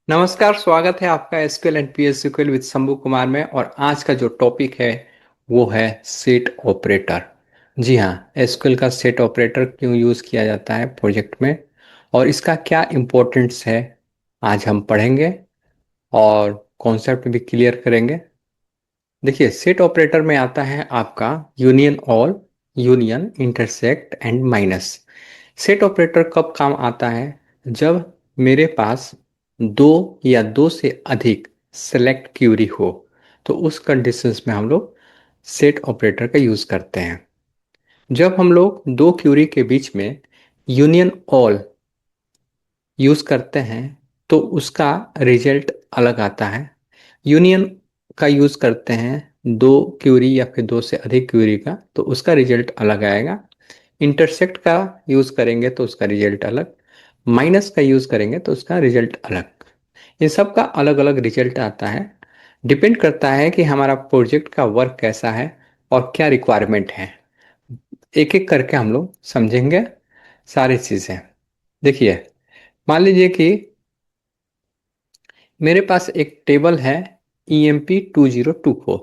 नमस्कार, स्वागत है आपका SQL and PSQL with Shambhu Kumar में। और आज का जो टॉपिक है वो है सेट ऑपरेटर। जी हाँ, एसक्यूएल का सेट ऑपरेटर क्यों यूज़ किया जाता है प्रोजेक्ट में और इसका क्या इम्पोर्टेंस है, आज हम पढ़ेंगे और कॉन्सेप्ट भी क्लियर करेंगे। देखिए, सेट ऑपरेटर में आता है आपका union all, union, intersect and minus. Set operator कब काम आता है? जब मेरे पास दो या दो से अधिक सेलेक्ट क्यूरी हो, तो उस कंडीशंस में हम लोग सेट ऑपरेटर का यूज़ करते हैं। जब हम लोग दो क्यूरी के बीच में यूनियन ऑल यूज़ करते हैं तो उसका रिजल्ट अलग आता है। यूनियन का यूज़ करते हैं दो क्यूरी या फिर दो से अधिक क्यूरी का, तो उसका रिजल्ट अलग आएगा। इंटरसेक्ट का यूज़ करेंगे तो उसका रिजल्ट अलग, माइनस का यूज़ करेंगे तो उसका रिजल्ट अलग। इन सब का अलग अलग रिजल्ट आता है। डिपेंड करता है कि हमारा प्रोजेक्ट का वर्क कैसा है और क्या रिक्वायरमेंट है। एक एक करके हम लोग समझेंगे सारी चीज़ें। देखिए, मान लीजिए कि मेरे पास एक टेबल है EMP 2024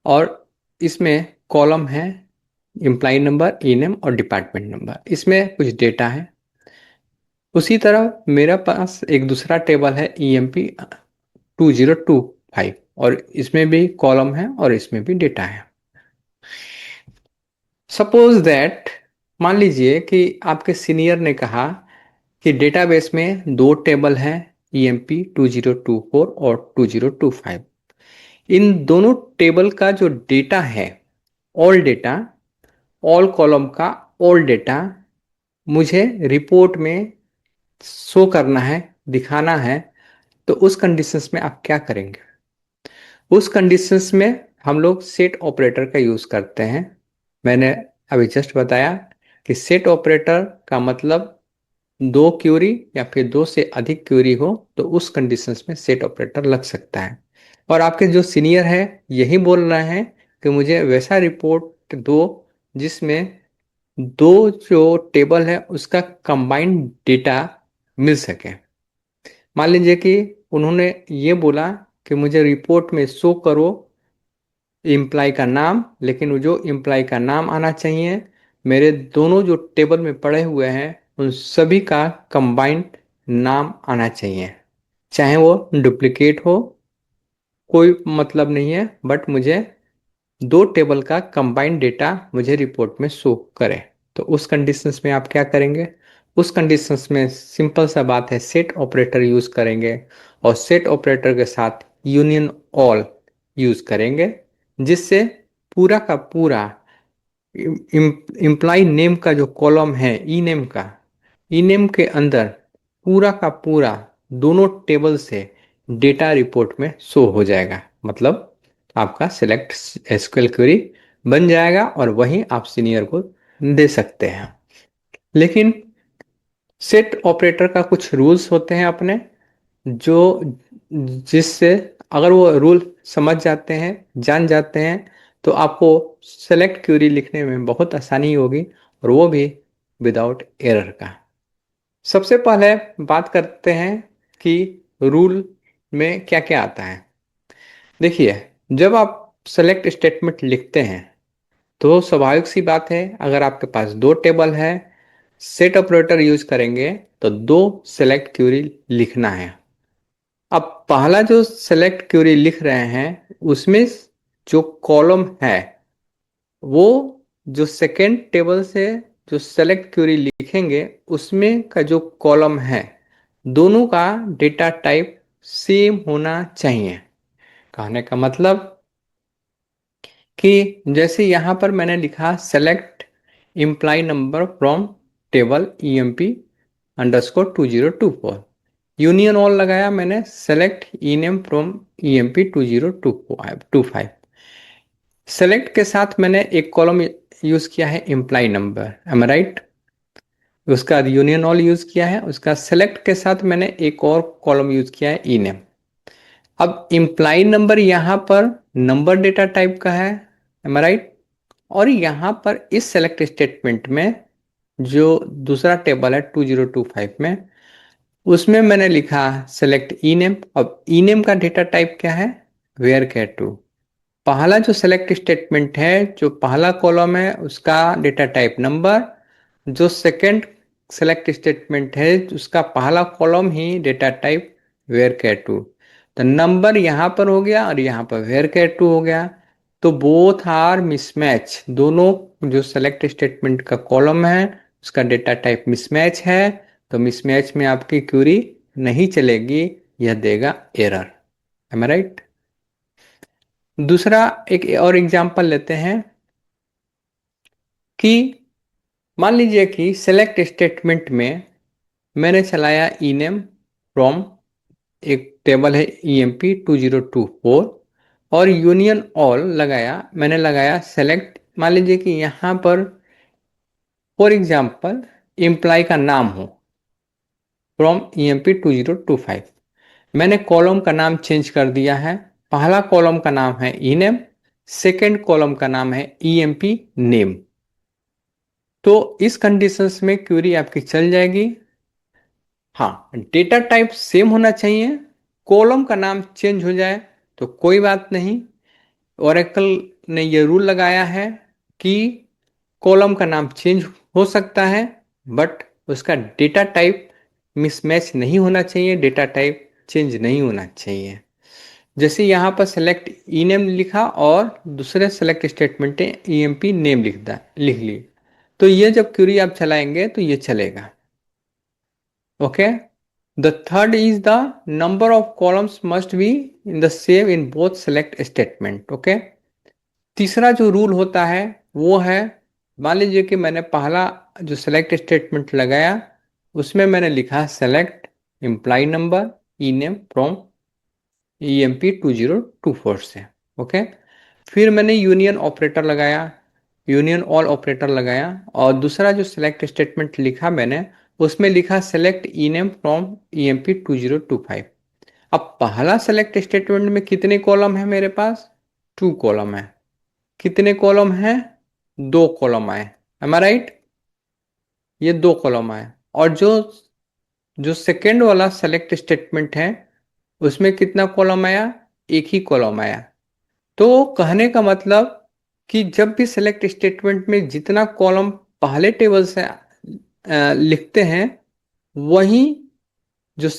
और इसमें कॉलम है एम्प्लॉय नंबर, ई नेम और डिपार्टमेंट नंबर। इसमें कुछ डेटा है। उसी तरह मेरे पास एक दूसरा टेबल है EMP 2025 और इसमें भी कॉलम है और इसमें भी डेटा है। सपोज दैट, मान लीजिए कि आपके सीनियर ने कहा कि डेटाबेस में दो टेबल हैं, EMP 2024 और 2025। इन दोनों टेबल का जो डेटा है, ऑल डेटा, ऑल कॉलम का ऑल डेटा मुझे रिपोर्ट में शो करना है, दिखाना है। तो उस कंडीशंस में आप क्या करेंगे? उस कंडीशंस में हम लोग सेट ऑपरेटर का यूज़ करते हैं। मैंने अभी जस्ट बताया कि सेट ऑपरेटर का मतलब दो क्यूरी या फिर दो से अधिक क्यूरी हो तो उस कंडीशंस में सेट ऑपरेटर लग सकता है। और आपके जो सीनियर है यही बोल रहे हैं कि मुझे वैसा रिपोर्ट दो जिसमें दो जो टेबल है उसका कंबाइंड डेटा मिल सके। मान लीजिए कि उन्होंने ये बोला कि मुझे रिपोर्ट में शो करो इम्प्लाई का नाम, लेकिन वो जो इम्प्लाई का नाम आना चाहिए मेरे दोनों जो टेबल में पड़े हुए हैं उन सभी का कंबाइंड नाम आना चाहिए। चाहे वो डुप्लीकेट हो, कोई मतलब नहीं है, बट मुझे दो टेबल का कंबाइंड डेटा मुझे रिपोर्ट में शो करे। तो उस कंडीशंस में आप क्या करेंगे? उस कंडीशंस में सिंपल सा बात है, सेट ऑपरेटर यूज करेंगे और सेट ऑपरेटर के साथ यूनियन ऑल यूज करेंगे, जिससे पूरा का पूरा इम्प्लाई नेम का जो कॉलम है ई नेम के अंदर पूरा का पूरा दोनों टेबल से डेटा रिपोर्ट में शो हो जाएगा। मतलब आपका सिलेक्ट एसक्यूएल क्वेरी बन जाएगा और वहीं आप सीनियर को दे सकते हैं। लेकिन सेट ऑपरेटर का कुछ रूल्स होते हैं अपने, जो जिससे अगर वो रूल समझ जाते हैं, जान जाते हैं, तो आपको सेलेक्ट क्यूरी लिखने में बहुत आसानी होगी, और वो भी विदाउट एरर का। सबसे पहले बात करते हैं कि रूल में क्या क्या आता है। देखिए, जब आप सेलेक्ट स्टेटमेंट लिखते हैं तो स्वाभाविक सी बात है, अगर आपके पास दो टेबल है, सेट ऑपरेटर यूज करेंगे तो दो सेलेक्ट क्यूरी लिखना है। अब पहला जो सेलेक्ट क्यूरी लिख रहे हैं उसमें जो कॉलम है वो जो सेकेंड टेबल से जो सेलेक्ट क्यूरी लिखेंगे उसमें का जो कॉलम है दोनों का डेटा टाइप सेम होना चाहिए। कहने का मतलब कि जैसे यहाँ पर मैंने लिखा select imply number from table EMP_2024, union all लगाया मैंने select E name from EMP 2025। Select के साथ मैंने एक कॉलम यूज किया है इम्प्लाई नंबर, एम राइट। उसका यूनियन ऑल यूज किया है, उसका सेलेक्ट के साथ मैंने एक और कॉलम यूज किया है ई नेम। अब इम्प्लाई नंबर यहाँ पर नंबर डेटा टाइप का है, एम राइट। और यहाँ पर इस सेलेक्ट स्टेटमेंट में जो दूसरा टेबल है 2025 में उसमें मैंने लिखा सेलेक्ट ई नेम। अब ई नेम का डेटा टाइप क्या है? Varchar two. पहला जो सेलेक्ट स्टेटमेंट है, जो पहला कॉलम है उसका डेटा टाइप नंबर, जो सेकंड सेलेक्ट स्टेटमेंट है उसका पहला कॉलम ही data type varchar two. तो नंबर यहाँ पर हो गया और यहाँ पर वेयर कैर टू हो गया। तो बोथ आर मिसमैच, दोनों जो सेलेक्ट स्टेटमेंट का कॉलम है उसका डेटा टाइप मिसमैच है। तो मिसमैच में आपकी क्वेरी नहीं चलेगी, यह देगा एरर। एम आई राइट? दूसरा एक और एग्जांपल लेते हैं कि मान लीजिए कि सेलेक्ट स्टेटमेंट में मैंने चलाया ई नेम फ्रॉम, एक टेबल है EMP2024 और यूनियन ऑल लगाया, मैंने लगाया सेलेक्ट। मान लीजिए कि यहाँ पर फॉर एग्जांपल एम्प्लॉय का नाम हो फ्रॉम EMP2025। मैंने कॉलम का नाम चेंज कर दिया है। पहला कॉलम का नाम है ई नेम, सेकेंड कॉलम का नाम है EMP नेम। तो इस कंडीशंस में क्वेरी आपकी चल जाएगी। हाँ, डेटा टाइप सेम होना चाहिए, कॉलम का नाम चेंज हो जाए तो कोई बात नहीं। ओरेकल ने यह रूल लगाया है कि कॉलम का नाम चेंज हो सकता है बट उसका डेटा टाइप मिसमैच नहीं होना चाहिए, डेटा टाइप चेंज नहीं होना चाहिए। जैसे यहाँ पर सेलेक्ट ई नेम लिखा और दूसरे सेलेक्ट स्टेटमेंट EMP नेम लिख ली, तो ये जब क्वेरी आप चलाएंगे तो ये चलेगा। Okay. The third is the number of columns must be in the same in both select statement. Okay. तीसरा जो रूल होता है वो है, मान लीजिए कि मैंने पहला जो सेलेक्ट स्टेटमेंट लगाया उसमें मैंने लिखा select employ number E name from EMP2024 से। ओके। फिर मैंने यूनियन ऑपरेटर लगाया, यूनियन ऑल ऑपरेटर लगाया और दूसरा जो सेलेक्ट स्टेटमेंट लिखा मैंने उसमें लिखा select E name from EMP2025। अब पहला सेलेक्ट स्टेटमेंट में कितने कॉलम है मेरे पास? 2 कॉलम है। कितने कॉलम है? 2 कॉलम आए। एम आई राइट? ये 2 कॉलम आए। और जो जो सेकेंड वाला सेलेक्ट स्टेटमेंट है उसमें कितना कॉलम आया? एक ही कॉलम आया। तो कहने का मतलब कि जब भी सेलेक्ट स्टेटमेंट में जितना कॉलम पहले टेबल से लिखते हैं, वही जो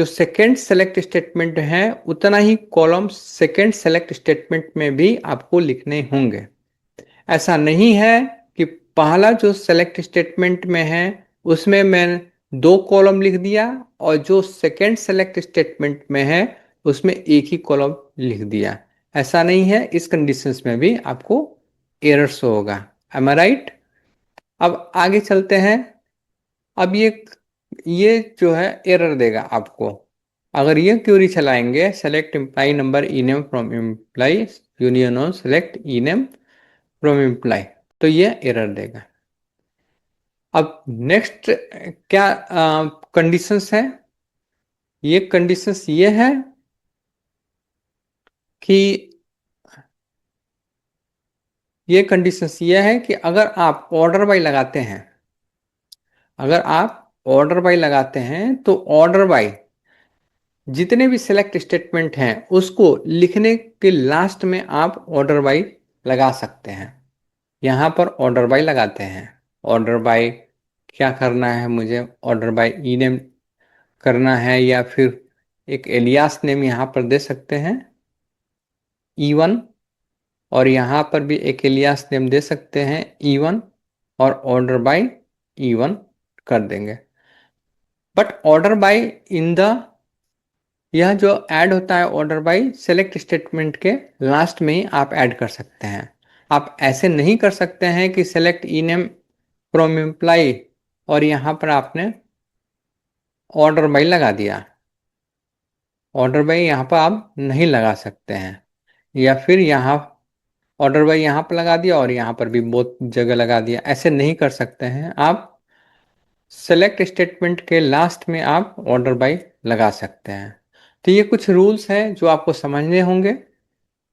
सेकेंड सेलेक्ट स्टेटमेंट है उतना ही कॉलम सेकेंड सेलेक्ट स्टेटमेंट में भी आपको लिखने होंगे। ऐसा नहीं है कि पहला जो सेलेक्ट स्टेटमेंट में है उसमें मैं 2 कॉलम लिख दिया और जो सेकेंड सेलेक्ट स्टेटमेंट में है उसमें एक ही कॉलम लिख दिया। ऐसा नहीं है, इस कंडीशंस में भी आपको एरर्स होगा। एम आई राइट? अब आगे चलते हैं। अब ये जो है एरर देगा आपको अगर ये क्वेरी चलाएंगे select employ number E name from employ union on select E name from employ, तो ये एरर देगा। अब नेक्स्ट क्या कंडीशंस है? ये कंडीशंस ये है कि ये कंडीशंस ये है कि अगर आप ऑर्डर बाय लगाते हैं, अगर आप ऑर्डर बाय लगाते हैं तो ऑर्डर बाय जितने भी सिलेक्ट स्टेटमेंट हैं उसको लिखने के लास्ट में आप ऑर्डर बाय लगा सकते हैं। यहाँ पर ऑर्डर बाय लगाते हैं। ऑर्डर बाय क्या करना है मुझे? ऑर्डर बाय ई नेम करना है या फिर एक एलियास नेम यहाँ पर दे सकते हैं E1, और यहाँ पर भी एक एलियास नेम दे सकते हैं E1 और ऑर्डर बाय E1 कर देंगे। But order by in the, यह जो ऐड होता है ऑर्डर बाय सेलेक्ट स्टेटमेंट के लास्ट में ही आप ऐड कर सकते हैं। आप ऐसे नहीं कर सकते हैं कि select E name from employ और यहाँ पर आपने ऑर्डर बाय लगा दिया। ऑर्डर बाय यहाँ पर आप नहीं लगा सकते हैं, या फिर यहाँ ऑर्डर बाय यहाँ पर लगा दिया और यहाँ पर भी बहुत जगह लगा दिया, ऐसे नहीं कर सकते हैं आप। सेलेक्ट स्टेटमेंट के लास्ट में आप ऑर्डर बाय लगा सकते हैं। तो ये कुछ रूल्स हैं जो आपको समझने होंगे।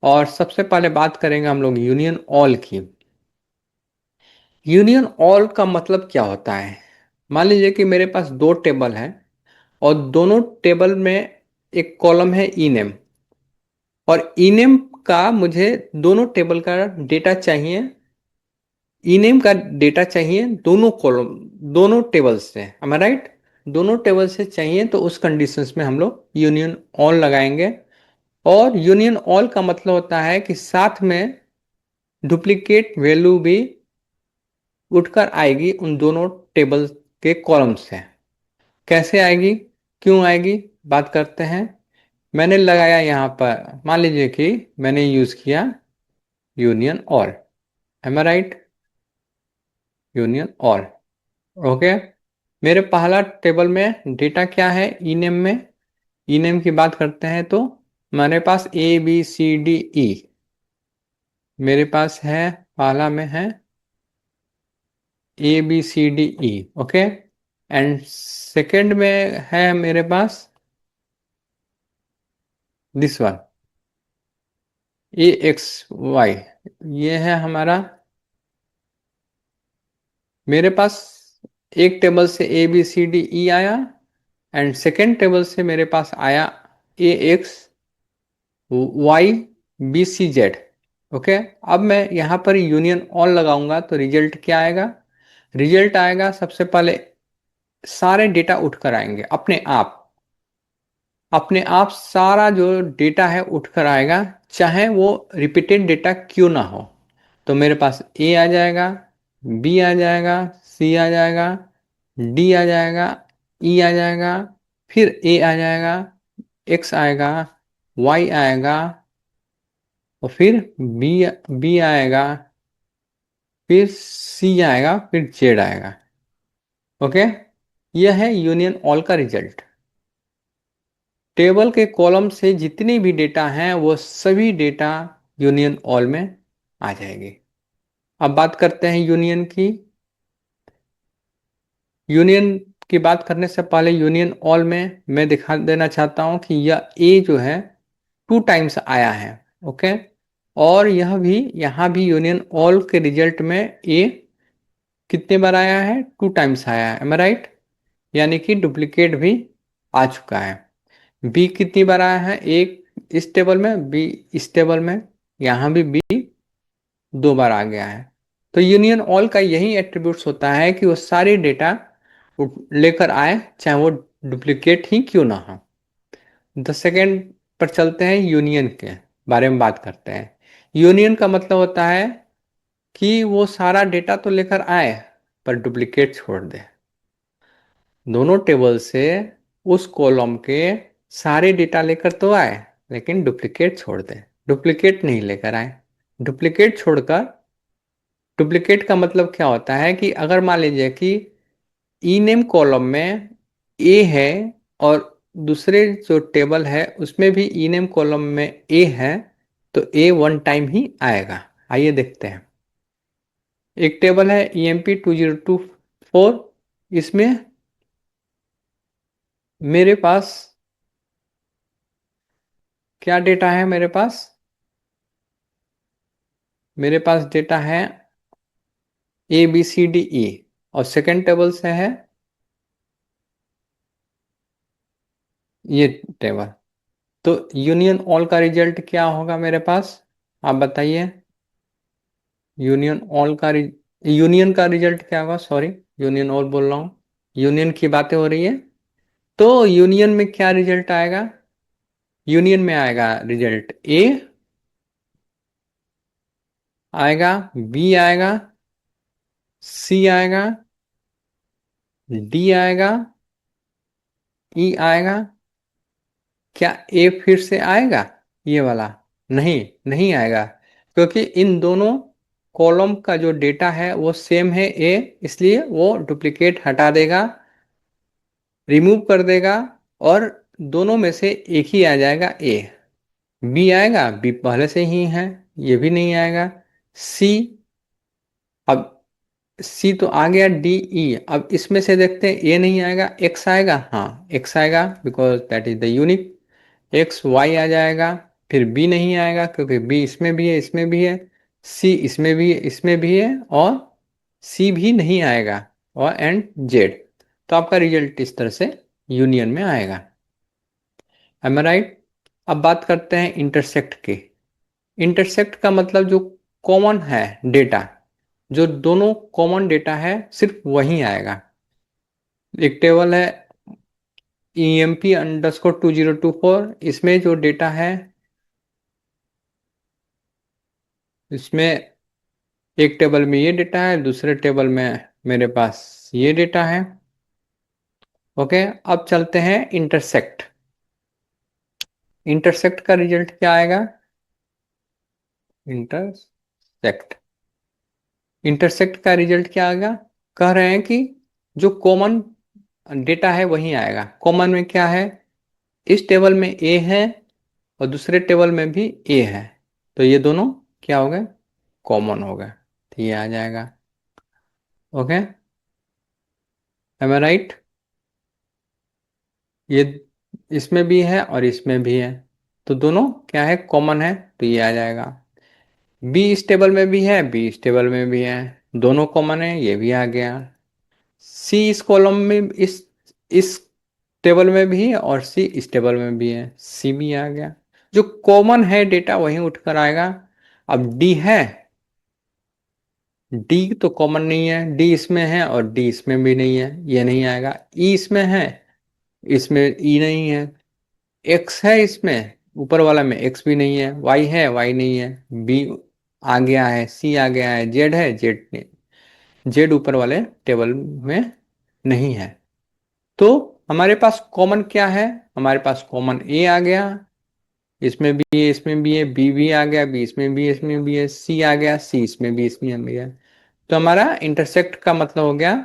और सबसे पहले बात करेंगे हम लोग यूनियन ऑल की। यूनियन ऑल का मतलब क्या होता है? मान लीजिए कि मेरे पास 2 टेबल है और दोनों टेबल में एक कॉलम है ई नेम, और ई नेम का मुझे दोनों टेबल का डेटा चाहिए, ई नेम का डेटा चाहिए दोनों कॉलम, दोनों टेबल से, am I राइट? दोनों टेबल से चाहिए, तो उस कंडीशंस में हम लोग यूनियन ऑल लगाएंगे। और यूनियन ऑल का मतलब होता है कि साथ में डुप्लीकेट वैल्यू भी उठकर आएगी उन दोनों टेबल के कॉलम से। कैसे आएगी, क्यों आएगी, बात करते हैं। मैंने लगाया यहाँ पर, मान लीजिए कि मैंने यूज किया यूनियन ऑल, एम आई राइट? Union all, okay. मेरे पहला टेबल में डेटा क्या है, ई नेम में, ई नेम की बात करते हैं तो मेरे पास ए बी सी डी ई मेरे पास है, पहला में है A B C D E, okay. And second में है मेरे पास this one, A X Y, ये है हमारा। मेरे पास एक टेबल से ए बी सी डी ई आया, एंड सेकेंड टेबल से मेरे पास आया A X Y B C Z, okay. अब मैं यहाँ पर यूनियन ऑल लगाऊंगा तो रिजल्ट क्या आएगा, रिजल्ट आएगा सबसे पहले सारे डेटा उठकर आएंगे अपने आप, अपने आप सारा जो डेटा है उठकर आएगा, चाहे वो रिपीटेड डेटा क्यों ना हो। तो मेरे पास ए आ जाएगा, बी आ जाएगा, सी आ जाएगा, डी आ जाएगा, ई आ जाएगा, फिर ए आ जाएगा, एक्स आएगा, वाई आएगा, और फिर बी बी आएगा, फिर सी आएगा, फिर जेड आएगा, ओके। यह है यूनियन ऑल का रिजल्ट। टेबल के कॉलम से जितनी भी डेटा हैं वो सभी डेटा यूनियन ऑल में आ जाएगी। अब बात करते हैं यूनियन की। यूनियन की बात करने से पहले यूनियन ऑल में मैं दिखा देना चाहता हूं कि यह ए जो है 2 टाइम्स आया है, ओके। और यह भी, यहाँ भी यूनियन ऑल के रिजल्ट में ए कितने बार आया है, 2 टाइम्स आया है, एम आई राइट? यानी कि डुप्लीकेट भी आ चुका है। बी कितनी बार आया है, एक इस टेबल में, बी इस टेबल में, यहाँ भी बी 2 बार आ गया है। तो यूनियन ऑल का यही एट्रीब्यूट्स होता है कि वो सारे डेटा लेकर आए, चाहे वो डुप्लीकेट ही क्यों ना हो। 10 सेकेंड पर चलते हैं, यूनियन के बारे में बात करते हैं। यूनियन का मतलब होता है कि वो सारा डेटा तो लेकर आए पर डुप्लीकेट छोड़ दे, दोनों टेबल से उस कॉलम के सारे डेटा लेकर तो आए लेकिन डुप्लीकेट छोड़ दे, डुप्लीकेट नहीं लेकर आए। डुप्लीकेट छोड़कर, डुप्लीकेट का मतलब क्या होता है कि अगर मान लीजिए कि ई नेम कॉलम में ए है और दूसरे जो टेबल है उसमें भी ई नेम कॉलम में ए है, तो ए 1 टाइम ही आएगा। आइए देखते हैं। एक टेबल है EMP 2024, इसमें मेरे पास क्या डेटा है, मेरे पास डेटा है ए बी सी डी ई, और सेकेंड टेबल से है ये टेबल। तो यूनियन ऑल का रिजल्ट क्या होगा मेरे पास, आप बताइए। यूनियन ऑल का यूनियन का रिजल्ट क्या होगा, सॉरी यूनियन ऑल बोल रहा हूँ, यूनियन की बातें हो रही है। तो यूनियन में क्या रिजल्ट आएगा, यूनियन में आएगा रिजल्ट ए आएगा, बी आएगा, सी आएगा, डी आएगा, ई आएगा। क्या ए फिर से आएगा, ये वाला? नहीं, नहीं आएगा, क्योंकि इन दोनों कॉलम का जो डेटा है वो सेम है ए, इसलिए वो डुप्लीकेट हटा देगा, रिमूव कर देगा, और दोनों में से एक ही आ जाएगा ए। बी आएगा, बी पहले से ही है, ये भी नहीं आएगा। सी, अब सी तो आ गया, डी ई, अब इसमें से देखते हैं ए नहीं आएगा, एक्स आएगा, हाँ एक्स आएगा because that is the unique. X Y आ जाएगा, फिर बी नहीं आएगा क्योंकि बी इसमें भी है, इसमें भी है, सी इसमें भी है, इसमें भी है, और सी भी नहीं आएगा, और एंड जेड। तो आपका रिजल्ट इस तरह से यूनियन में आएगा। एम आई राइट? अब बात करते हैं इंटरसेक्ट की। इंटरसेक्ट का मतलब जो कॉमन है डेटा, जो दोनों कॉमन डेटा है सिर्फ वही आएगा। एक टेबल है EMP_2024, इसमें जो डेटा है, इसमें एक टेबल में ये डेटा है, दूसरे टेबल में मेरे पास ये डेटा है। ओके, अब चलते हैं इंटरसेक्ट। इंटरसेक्ट का रिजल्ट क्या आएगा? इंटरसेक्ट इंटरसेक्ट का रिजल्ट क्या आएगा? कह रहे हैं कि जो कॉमन डेटा है वही आएगा। कॉमन में क्या है? इस टेबल में ए है और दूसरे टेबल में भी ए है, तो ये दोनों क्या हो गए? कॉमन हो गए, तो ये आ जाएगा। ओके, एम आई राइट? ये इसमें भी है और इसमें भी है, तो दोनों क्या है? कॉमन है, तो ये आ जाएगा। बी इस टेबल में भी है, बी इस टेबल में भी है, दोनों कॉमन है, ये भी आ गया। सी इस कॉलम में, इस टेबल में भी है और सी इस टेबल में भी है, सी भी आ गया। जो कॉमन है डेटा वही उठकर आएगा। अब डी है, डी तो कॉमन नहीं है, डी इसमें है और डी इसमें भी नहीं है, ये नहीं आएगा। ई इसमें है, इसमें ई नहीं है। एक्स है इसमें, ऊपर वाला में एक्स भी नहीं है। वाई है, वाई नहीं है। बी आ गया है, सी आ गया है, जेड है, जेड नहीं, जेड ऊपर वाले टेबल में नहीं है। तो हमारे पास कॉमन क्या है? हमारे पास कॉमन ए आ गया, इसमें भी है, इसमें भी है, बी भी आ गया, बी इसमें भी है, इसमें भी है, सी आ गया, सी इसमें भी, इसमें भी है। तो हमारा इंटरसेक्ट का मतलब हो गया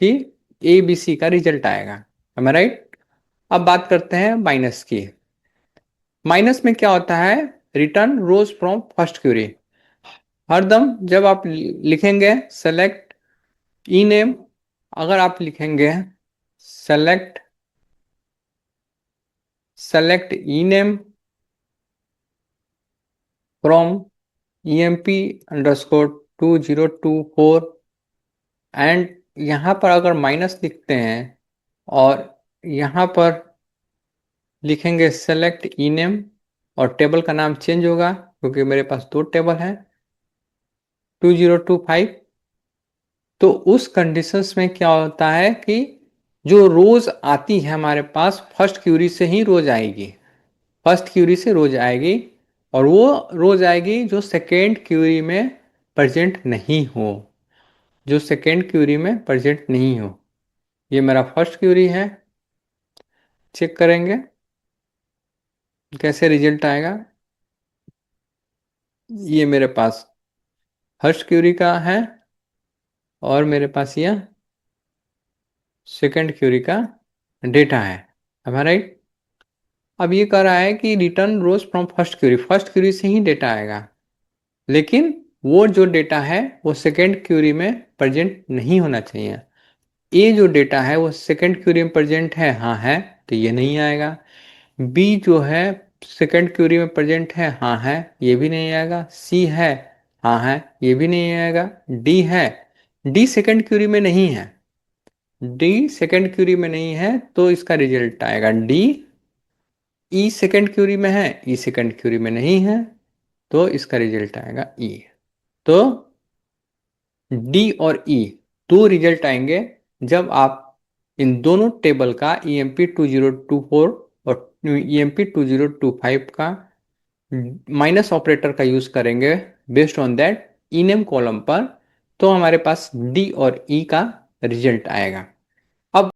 कि ए बी सी का रिजल्ट आएगा। हमें राइट? अब बात करते हैं माइनस की। माइनस में क्या होता है? Return rows from first query. हरदम जब आप लिखेंगे सेलेक्ट ई नेम, अगर आप लिखेंगे select select E name from EMP_2024 and यहाँ पर अगर माइनस लिखते हैं और यहाँ पर लिखेंगे सेलेक्ट ई नेम, और टेबल का नाम चेंज होगा क्योंकि मेरे पास दो टेबल है 2025। तो उस कंडीशंस में क्या होता है कि जो रोज आती है हमारे पास फर्स्ट क्यूरी से ही रोज आएगी, फर्स्ट क्यूरी से रोज आएगी, और वो रोज आएगी जो सेकेंड क्यूरी में प्रेजेंट नहीं हो, जो सेकेंड क्यूरी में प्रेजेंट नहीं हो। ये मेरा फर्स्ट क्यूरी है, चेक करेंगे कैसे रिजल्ट आएगा। ये मेरे पास फर्स्ट क्यूरी का है और मेरे पास यह सेकेंड क्यूरी का डेटा है। अब राइट? अब ये कह रहा है कि return rows from first query से ही डेटा आएगा, लेकिन वो जो डेटा है वो सेकेंड क्यूरी में प्रेजेंट नहीं होना चाहिए। ए जो डेटा है वो सेकेंड क्यूरी में प्रेजेंट है, हाँ है, तो ये नहीं आएगा। बी जो है सेकेंड क्यूरी में प्रेजेंट है, हाँ है, ये भी नहीं आएगा। सी है, हाँ है, ये भी नहीं आएगा। डी है, डी सेकेंड क्यूरी में नहीं है, डी सेकेंड क्यूरी में नहीं है, तो इसका रिजल्ट आएगा डी। ई सेकेंड क्यूरी में है, ई सेकेंड क्यूरी में नहीं है, तो इसका रिजल्ट आएगा ई। तो डी और ई दो रिजल्ट आएंगे जब आप इन दोनों टेबल का EMP_2024 और EMP_2025 का माइनस ऑपरेटर का यूज करेंगे बेस्ड ऑन दैट इनेम कॉलम पर, तो हमारे पास डी और ई का रिजल्ट आएगा। अब